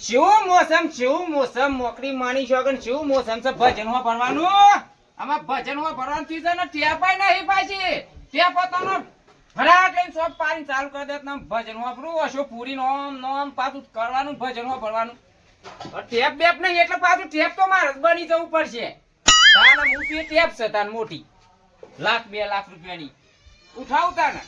શું મોસમ મોકરી માની શોગન શું મોસમ છે ભજન હો ભરવાનું આમાં ભજન હો ભરવાનું થી છે ને ટેપાય નહીં પાછી ટેપ પોતાનો ફરાટ લઈને સોપ પાણી ચાલુ કરી દે ને ભજન હો ભરું હશો પૂરી નોમ પાછું કરવાનું ભજન હો ભરવાનું ટેપ બેપ નહીં એટલે પાછું ટેપ તો મારે જ બની જવું પડશે તાને મોટી ટેપ છે તાન મોટી લાખ 2 લાખ રૂપિયાની ઉઠાવતા ને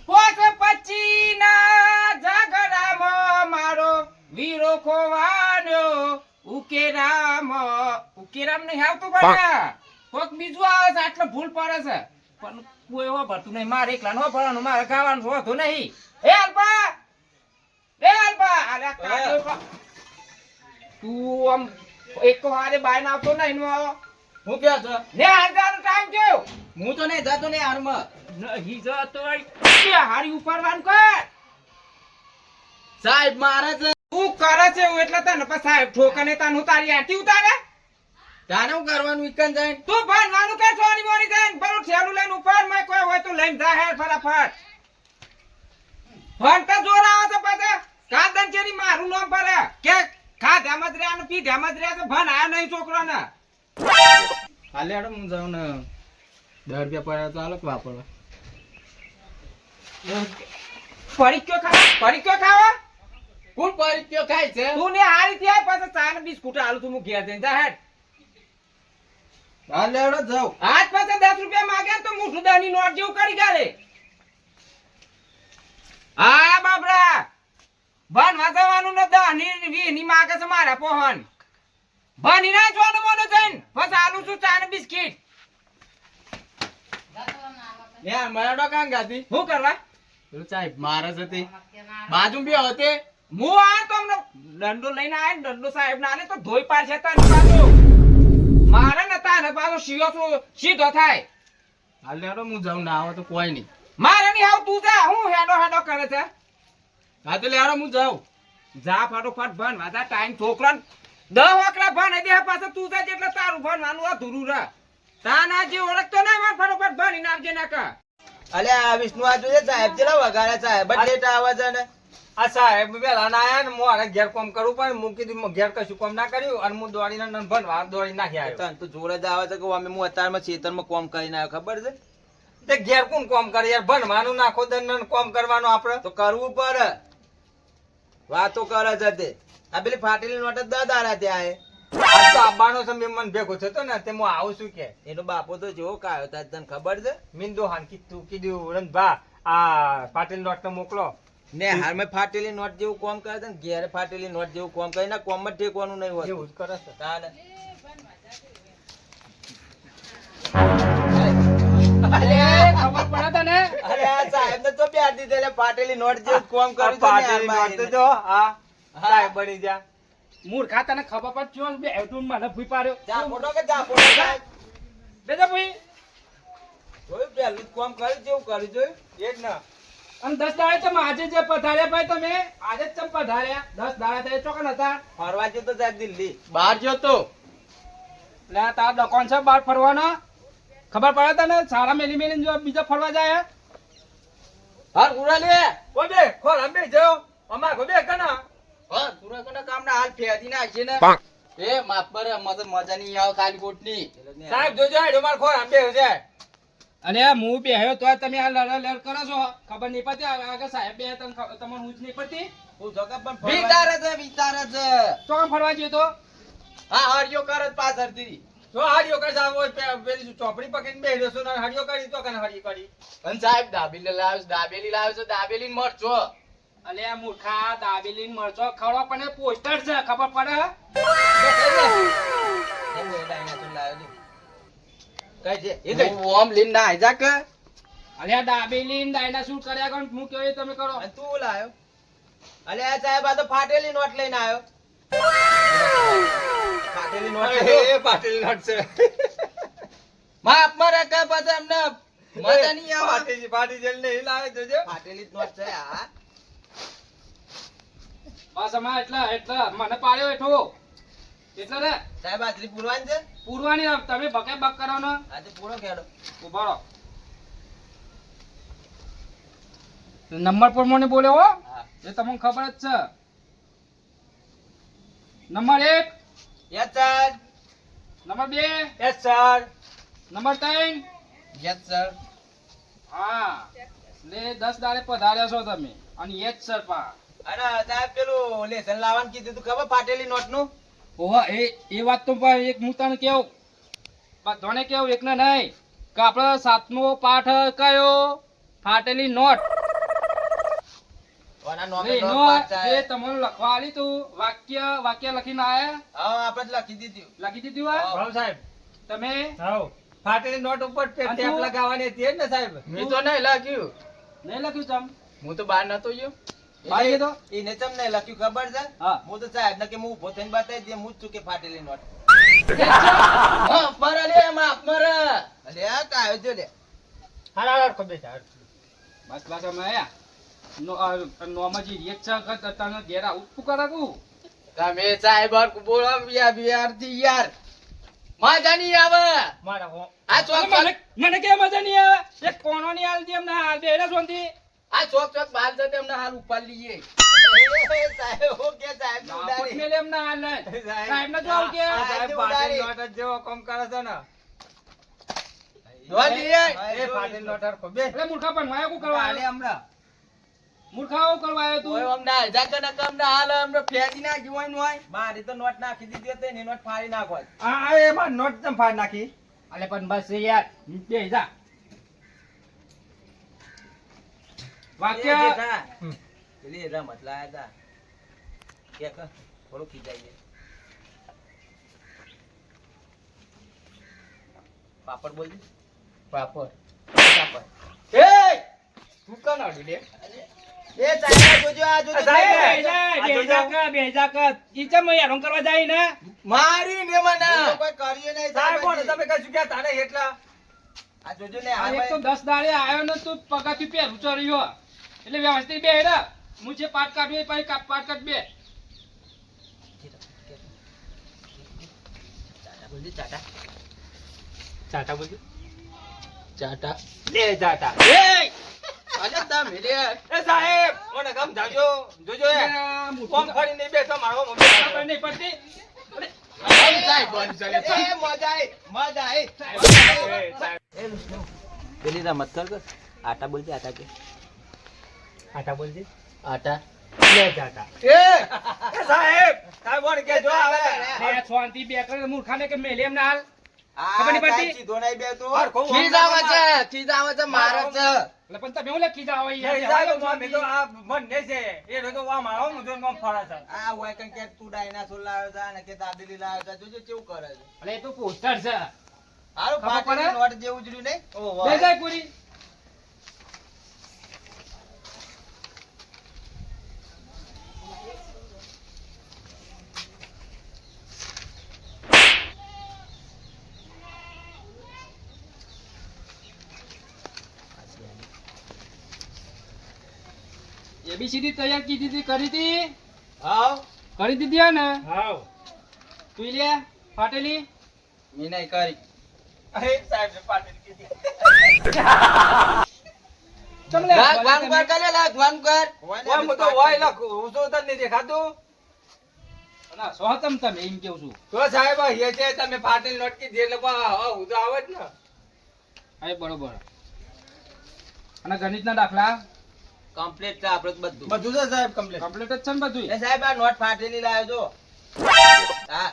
પોસ 25 ના ઝઘડામાં મારો વીરો ખોવાડ્યો ઉકેરામ નહીં આવતું બટા કોક બીજું આવે છે આટલો ભૂલ પડે છે પણ કોઈ હો ભરતું નહીં મારે એકલા નો ભરવાનું મારે ગાવાનું હોતું નહીં એ અલ્પા અરે કાઢો તું આમ એક વારે બાય ના આવતો નહીં નો હું કે છે ને હારવાનો ટાઈમ થયો હું તો નહીં જતો ને હારમાં નહીં જતો કે હારી ઉપરવાનું કર સાહેબ મારે છે તું કરે છે એટલે તને પણ સાહેબ ઠોકને તને તારી આંટી ઉતારે તાને હું કરવાનું વિકન જાય તું ભણવાનું કે સોની મોની જાય બરો ઠેલું લઈને ઉપર મે કોઈ હોય તો લઈને જા હે ફટાફટ ભણતા જોર આવે છે પાછા કાદન ચેરી મારું નામ પર કે ખાધા મત રે અને પીધા મત રે તો ભણ આ નહીં છોકરાને હાલે હેડો હું જાઉં ને 10 રૂપિયા પડ્યા તો હાલો વાપરવા પરીક્યો ખાવા કોણ પરીક્યો ખાય છે તું ને હારી ત્યાં પાછા ચા ને બિસ્કુટ આલુ તું હું ઘેર જઈને જા હેડ હાલે હેડો જાઉં આજ પાછા 10 રૂપિયા માંગ્યા તો મુઠું દાની નોટ જેવું કરી ગાલે હા બાબરા ભણ વાંચવાનું ને 10 ની 20 ની માગે છે મારા પોહન ભણી ના જોવાનું મોનો જઈને બસ આલુ છું ચા ને બિસ્કિટ યાર મારા કાં ગાતી હું કરવા પેલું સાહેબ મારે છે તે બાજુ બે હોતે હું આ તો અમને દંડો લઈને આય ને દંડો સાહેબ ના આલે તો ધોઈ પાડશે તને પાછો મારે ને તાને પાછો સીધો થાય હાલ લેડો હું જાઉં ના આવે તો કોઈ નહીં મારે નહીં આવ તું જા હું હેડો કરે છે હા તો લેડો હું જાઉં જા ફટાફટ ભણ વાજા ટાઈમ છોકરા 10 વાકડા ભણ દે પાછો તું જા એટલે તારું ભણવાનું અધૂરું રહે તાના જે ઓળખતો નહીં માર ફટાફટ ભણી નાખજે નાકા અલે આ વિષ્ણુ આ જોઈએ સાહેબ ચલા વગાડ્યા સાહેબ લેટ આવે છે ને આ સાહેબ વેલા ના આયા ને મોરે ઘેર કામ કરવું પણ મૂકી દીધું ઘેર કશું કામ ના કર્યું અને હું દોડીને ભણવા દોડી નાખી આવ્યો તન તો જોડે જ આવે છે કે અમે હું અત્યારમાં ખેતરમાં કામ કરીને આવ્યો ખબર છે તે ઘેર કોણ કામ કરે યાર ભણવાનું નાખો દન કામ કરવાનું આપણે તો કરવું પડે વાતો કરે છે તે આ પેલી ફાટેલી નોટ જ દાદા ત્યાં આજ તો આબાનો છે મન ભેગો થતો ને તે હું આવું છું કે એનો બાપો તો જેવો કાયો તા તને ખબર છે મિંદો હાન કીધું રંભા આ પાટીલ નોટ ને મોકલો ને હાલમાં ફાટેલી નોટ જેવું કામ કરે છે ને ઘેરે ફાટેલી નોટ જેવું કામ કરે ને કોમ જ ઠેકવાનું નહીં હોય એવું જ કરે છે તાને ખબર પડે તને અરે આ સાહેબ ને તો પ્યાર દીધે એટલે ફાટેલી નોટ જેવું કામ કર્યું છે ને પાટીલ હાલમાં નોટ તો જો હા સાહેબ બની જા મૂર્ખા તને ખબર પડ ચો બે હેઠું મને ભૂઈ પાડ્યો જા ફોટો કે જા ફોટો સાહેબ બેજા ભૂઈ જોયું પેલું કામ કર્યું જેવું કર્યું જોયું એ જ ના અને 10 દાડે તમે આજે જે પધાર્યા ભાઈ તમે આજે જ ચમ પધાર્યા 10 દાડે તે ચોકન હતા ફરવા જતો તો સાહેબ દિલ્હી બહાર ગયો તો એટલે તાર દુકાન છે બહાર ફરવાનો ખબર પડે તને સારા મેલી જો બીજા ફરવા જાય હાર ઉડા લે ઓ બે ખોલ અંબે જાઓ અમાર ગો બે કના હા સુરત ના કામ ના હાલ ફેદી ના છે ને એ માફ પર મજા નહીં આવે ખાલી કોટની સાહેબ જોજો આડો માર ખોલ અંબે હો જાય અને હું બેહ્યો તો તમે આ લડ કરો છો ખબર નહીં પડતી આગળ સાહેબ બે તમને હું જ નહીં પડતી હું જગા પણ વિચારે છે તો કામ ફરવા ગયો તો હા હરિયો કરત પાછળથી જો હાડિયો કરી જાવ પેલી ચોપડી પકડીને બેહ્યો છો ને હાડિયો કરી તો કને હાડી કરી પણ સાહેબ દાબેલી લાવ્યો છો દાબેલી મરચો અલે આ મૂર્ખા દાબેલી મરચો ખવડો પણ એ પોસ્ટર છે ખબર પડે ઓમ લીન ના આજા કે અલે આ દાબેલી ડાયનાસોર કર્યા કોણ હું કેવું તમે કરો અને તું લાયો અલે આ સાહેબ આ તો ફાટેલી નોટ લઈને આવ્યો ફાટેલી નોટ એ પાટીલ નોટ છે માપ મારે કે પાછા એમને મજા નહીં આવે પાટી જેલ ને લાવે જોજો ફાટેલી નોટ છે આ બસ અમાર એટલા મને પાડ્યો એઠો એટલે રે સાહેબ આટલી પૂરવાની છે પૂરવાની તમે બકે બક કરો ને આજે પૂરો ખેડો ઉભારો નંબર પ્રમાણે બોલ્યો હો હા એ તમને ખબર જ છે number 1, yes sir. Number 2, yes sir. Number 3. Yes sir. હા એટલે 10 દાડે પધાર્યા છો તમે અને એ જ સર પા. અરે સાહેબ પેલું લેસન લાવવાનું કીધું તું ખબર ફાટેલી નોટ નું. ઓહો એ વાત તો ભાઈ એક હું તને કેવું બધાને કેવું એકને નહીં કે આપણે 7મો પાઠ કયો ફાટેલી નોટ. ઓના નોમે એનો નોટ પાસ જે થાય. તમને લખવા આલી તું વાક્ય લખીને આયા હા આપણે જ લખી દીધું. લખી દીધું આ હા સાહેબ. તમે ફાટેલી નોટ ઉપર અને ટેપ તું? લગાવવાની હતી ને સાહેબ. મેં તો નહીં લખ્યું. નહીં લખ્યું ચમ હું તો બહાર નતો ગયો. બહાર ગયો તો? એને ચમ નહીં લખ્યું ખબર છે. હા. હું તો સાહેબ ને કે હું ઉભો થઈને બતાવી દે હું જ છું કે ફાટેલી નોટ. અરે આ કાયો જો લે. બસ બસ અમે આયા નોમાજી રિએક્શન કરતા તને ઘેર આવું પુકારાતું તમે સાહેબ બોલો બિયાર થી યાર મજા નહીં આવે. આ ચોક મને કે મજા નહીં આવે એક કોનો નહીં આલતી એમને હાલ દે એના સોનથી આ ચોક બાલ જતે એમને હાલ ઉપાડ લઈએ. સાહેબ હો કે સાહેબ ના મેલે એમને હાલ ને સાહેબ ને જો આવું કે સાહેબ ફાટેલી નોટ જેવો કામ કરે છે ને. દોડી એ ફાટેલી નોટ હરખો બે. એટલે મૂર્ખા પણ માયા કો કરવા આલે આવ્યો હમણાં. મૂર્ખાઓ કરવા આવ્યો તું ઓય હમણાં જાકે ના કામ ના હાલ હમણાં ફેંકી ના જીવાય હોય. મારી તો નોટ નાખી દીધી હતી ને નોટ ફાડી નાખો. આ એમાં નોટ તમ ફાડ નાખી. અલે પણ બસ યાર બે જા વાક્ય પેલી રમત લાયા હતા કે થોડું ખીજાઈએ. પાપડ બોલ દે. પાપડ એ તું કોણ આડી લે. એ સાહેબ જોજો આ જોજો. કરવા જાય ને મારી ને મને કોઈ કરીએ નહીં સાહેબ કોણ સાહેબ. તમે કશું ક્યાં તારે એટલા આ જોજો ને આ આ એક તો 10 દાડે આવ્યો ને તું પગાથી પહેરું ચડ્યો એટલે વ્યવસ્થિત બે હેડા હું જે પાટ કાઢ્યો એ પછી પાટ કાઢ બે ચાટા બોલ દે ચાટા. ચાટા બોલ ચાટા લે ચાટા. એ અરે તમે રે એ સાહેબ મને ગમ જાજો જોજો એ કોમ ફરી નહીં બેઠો મારો મમ્મી નહીં પડતી પેલી રમત કર આટા બોલજે આટા કે આટા બોલ દે આટા લે ચાટા. એ સાહેબ સાહેબ કોણ કે જો આવે બે શાંતિ બે કરે મૂર્ખાને કે મેલે એમને હાલ ખબર નહીં પડતી? સીધો નહીં બેતો હરખો ખીજ આવે છે મારે છે. એટલે પણ તમે હું લખી જાઓ નહીં સાહેબ મને તો આ મન ને છે એ તો આ મારો મુજો કોમ ફરા છે. આ હોય કંઈક કે તું ડાયનાસોર લાવ્યો છે ને કે દાબેલી લાવ્યો છે જોજો કેવું કરે છે. એટલે એ તો પોસ્ટર છે હારું ખબર પડે? ફાટેલી નોટ જેવું જ રહ્યું નહીં. ઓહો બે જાય પૂરી એબીસીડી તૈયાર કીધી હતી કરી હતી હાવ કરી દીધી હે ને હાવ તું લે ફાટેલી મેં નહીં કરી. એ સાહેબ ને પાટી કીધી. ચમલે લાગ વાન કર કાલે લાગ વાન કર. ઓય હું તો ઓય લખું હું તો તને દેખાતું. ના સોહતમ તમે એમ કેવું છું તો સાહેબ એ છે તમે ફાટેલી નોટ કીધી એટલે હું તો આવે જ ને. હા બરોબર અને ગણિતના દાખલા કમ્પ્લીટ છે આપણે તો બધું. બધું છે સાહેબ કમ્પ્લીટ. કમ્પ્લીટ જ છે ને બધું એ સાહેબ આ નોટ ફાટેલી લાવ્યો છો. હા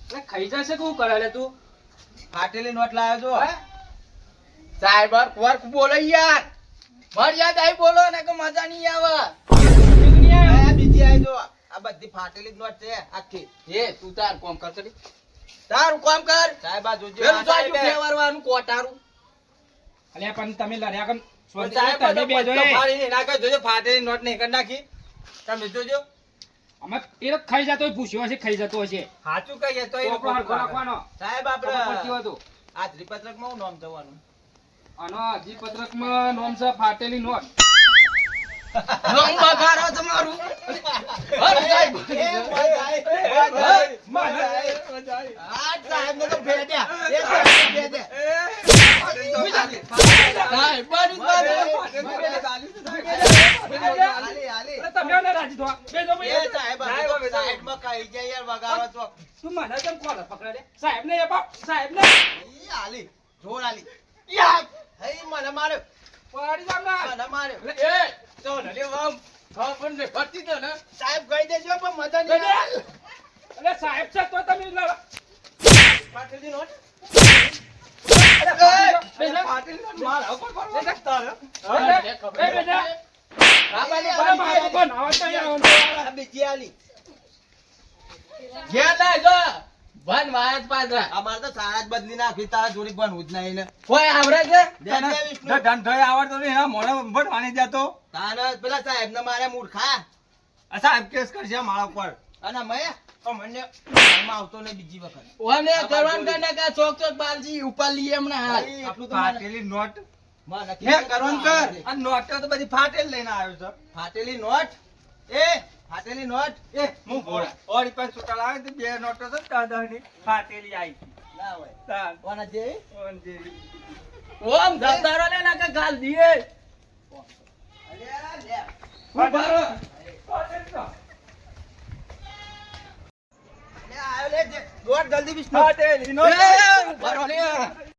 એટલે ખાઈ જશે કે હું કરે લે તું ફાટેલી નોટ લાવ્યો છો. સાહેબ વર્ક બોલો યાર. મર્યાદ આઈ બોલો ને કે મજા નહીં આવે. આ બીજી આઈ જો આ બધી ફાટેલી જ નોટ છે આખી. એ તું તાર કામ કર ચડી. તારું કામ કર. સાહેબ આ જોજો પેલું આ સાહેબ સાહેબ ફેરવાનું કોટારું. અલ્યા પણ તમે લડ્યા કમ પણ સાહેબ તમે બે બધું જોઈ ફાડીને નાખો જોજો ફાટેલી નોટ નહીં કરી નાખી. તમે જોજો અમે એ તો ખાઈ જતો હોય પૂછ્યો હશે ખાઈ જતો હશે સાચું કહીએ તો તો આપણો હરખો રાખવાનો સાહેબ ખબર પડતી આપણે હોય તો આ ત્રિપત્રકમાં હું નામ થવાનું. આનો અરજીપત્રકમાં નોમ છે ફાટેલી નોટ નામ બગાડો તમારું. અરે સાહેબ એ મજા આઈ. આ સાહેબ ને તો ભેદ્યા. એ સાહેબ ને ભેદ્યા. સાહેબ બની જ વાત. હાલી હાલી. અરે તમે ને રાજી થવા. બેસો ભાઈ. એ સાહેબ સાહેબ, હવે તો હવે તો- સાઈડમાં કહી જાય યાર વગાડો છો. તું મને કેમ કોલ પકડે રે? સાહેબને એ બાપ, સાહેબને. ઈ આલી જોર આલી યાર હઈ મને માર્યો પાડી જામ ના. મને માર્યો એ તો નલે વામ ખબર ને ભરતી તો ને સાહેબ કહી દેજો પણ મજા બેટા. નહીં આવે. અરે સાહેબ છે તો તમે લાવો. પાટલી નોટ બેટા. પાટીલ માર હવે કોઈ ફરવા તારે એ બેટા. અરે મારે કોણ આવત નહીં આવવાનું. આ બીજી આલી ઘેર ના જો ભન વાયત પાછા અમારે તો સારા જ બદલી નાખી તારા જોડી બનવું જ નહીં ને કોઈ આવડે છે દે વિષ્ણુ ધંધોય આવડતો નહીં એના મોઢા ભણવાની જતો તારા પેલા સાહેબ ને મારે મૂર્ખા આ સાહેબ કેસ કરશે મારા ઉપર અને મેં તો મને ઘરમાં આવતો નહીં બીજી વખત ઓને કરવાનું કને કા ચોક ચોક બાલજી ઉપર લીએ હમણાં હાલ ભાઈ, એટલું તો મને- ફાટેલી નોટ મને હે કરવાનું કર આ નોટો તો બધી ફાટેલ લઈને આવ્યો છે ફાટેલી નોટ એ ફાટેલી નોટ એ હું ભોળા ઓરી પાસે છૂટા લાવે તો બે નોટો છે દાદાની ફાટેલી આવી ના હોય તાન કોના જે ઓન જેવી. ઓમ ધંધારો લે ના કે ગાલ દીએ અલ્યા લે ઉભારો લે આયો લે દે. નોટ જલ્દી વિષ્ણુ ફાટેલી નોટ ઉભારો લે